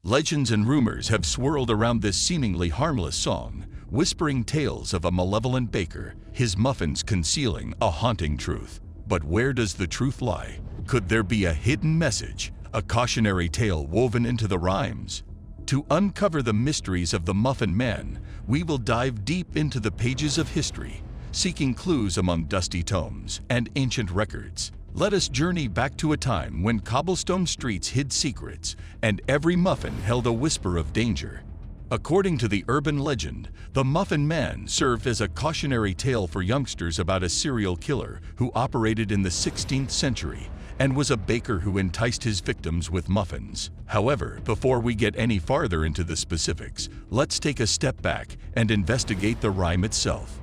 Legends and rumors have swirled around this seemingly harmless song, whispering tales of a malevolent baker, his muffins concealing a haunting truth. But where does the truth lie? Could there be a hidden message, a cautionary tale woven into the rhymes? To uncover the mysteries of the Muffin Man, we will dive deep into the pages of history, seeking clues among dusty tomes and ancient records. Let us journey back to a time when cobblestone streets hid secrets and every muffin held a whisper of danger. According to the urban legend, the Muffin Man served as a cautionary tale for youngsters about a serial killer who operated in the 16th century and was a baker who enticed his victims with muffins. However, before we get any farther into the specifics, let's take a step back and investigate the rhyme itself.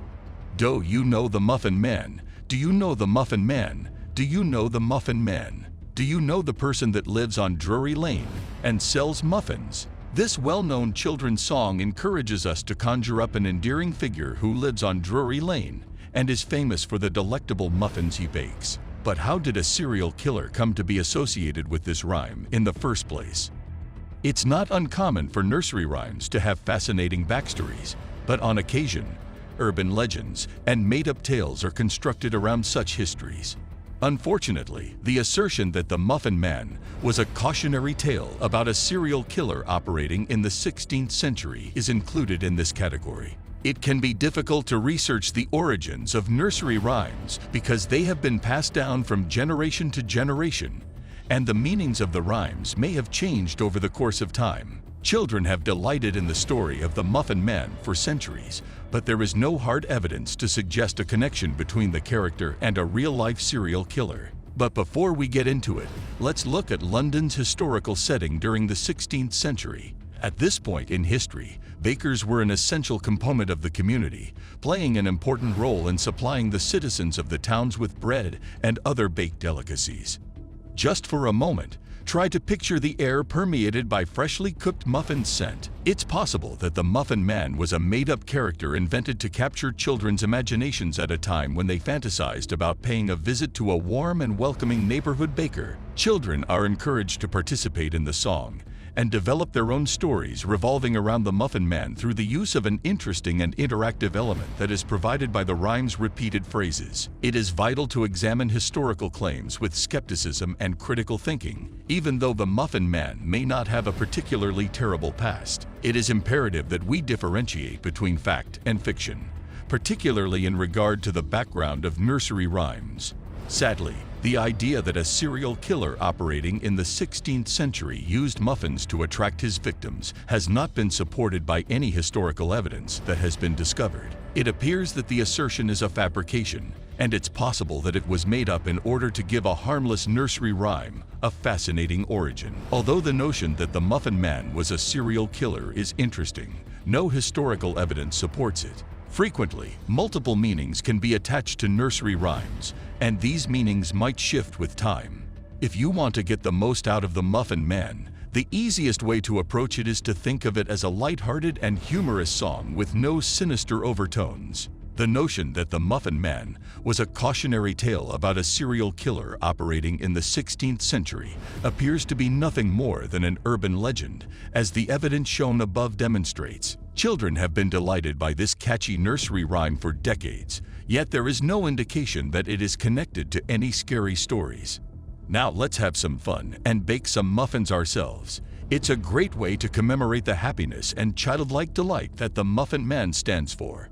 Do you know the Muffin Man? Do you know the Muffin Man? Do you know the Muffin Man? Do you know the person that lives on Drury Lane and sells muffins? This well-known children's song encourages us to conjure up an endearing figure who lives on Drury Lane and is famous for the delectable muffins he bakes. But how did a serial killer come to be associated with this rhyme in the first place? It's not uncommon for nursery rhymes to have fascinating backstories, but on occasion, urban legends and made-up tales are constructed around such histories. Unfortunately, the assertion that the Muffin Man was a cautionary tale about a serial killer operating in the 16th century is included in this category. It can be difficult to research the origins of nursery rhymes because they have been passed down from generation to generation, and the meanings of the rhymes may have changed over the course of time. Children have delighted in the story of the Muffin Man for centuries, but there is no hard evidence to suggest a connection between the character and a real-life serial killer. But before we get into it, let's look at London's historical setting during the 16th century. At this point in history, bakers were an essential component of the community, playing an important role in supplying the citizens of the towns with bread and other baked delicacies. Just for a moment, try to picture the air permeated by freshly cooked muffin scent. It's possible that the Muffin Man was a made-up character invented to capture children's imaginations at a time when they fantasized about paying a visit to a warm and welcoming neighborhood baker. Children are encouraged to participate in the song and develop their own stories revolving around the Muffin Man through the use of an interesting and interactive element that is provided by the rhyme's repeated phrases. It is vital to examine historical claims with skepticism and critical thinking. Even though the Muffin Man may not have a particularly terrible past, it is imperative that we differentiate between fact and fiction, particularly in regard to the background of nursery rhymes. Sadly, the idea that a serial killer operating in the 16th century used muffins to attract his victims has not been supported by any historical evidence that has been discovered. It appears that the assertion is a fabrication, and it's possible that it was made up in order to give a harmless nursery rhyme a fascinating origin. Although the notion that the Muffin Man was a serial killer is interesting, no historical evidence supports it. Frequently, multiple meanings can be attached to nursery rhymes, and these meanings might shift with time. If you want to get the most out of the Muffin Man, the easiest way to approach it is to think of it as a lighthearted and humorous song with no sinister overtones. The notion that the Muffin Man was a cautionary tale about a serial killer operating in the 16th century appears to be nothing more than an urban legend, as the evidence shown above demonstrates. Children have been delighted by this catchy nursery rhyme for decades, yet there is no indication that it is connected to any scary stories. Now let's have some fun and bake some muffins ourselves. It's a great way to commemorate the happiness and childlike delight that the Muffin Man stands for.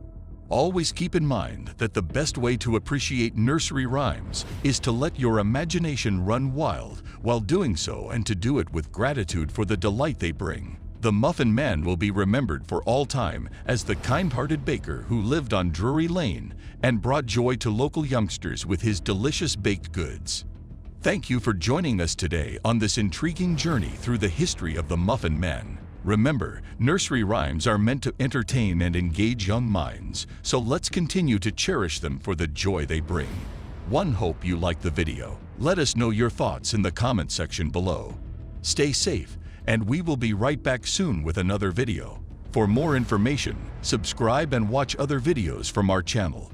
Always keep in mind that the best way to appreciate nursery rhymes is to let your imagination run wild while doing so, and to do it with gratitude for the delight they bring. The Muffin Man will be remembered for all time as the kind-hearted baker who lived on Drury Lane and brought joy to local youngsters with his delicious baked goods. Thank you for joining us today on this intriguing journey through the history of the Muffin Man. Remember, nursery rhymes are meant to entertain and engage young minds, so let's continue to cherish them for the joy they bring. Hope you liked the video. Let us know your thoughts in the comment section below. Stay safe, and we will be right back soon with another video. For more information, subscribe and watch other videos from our channel.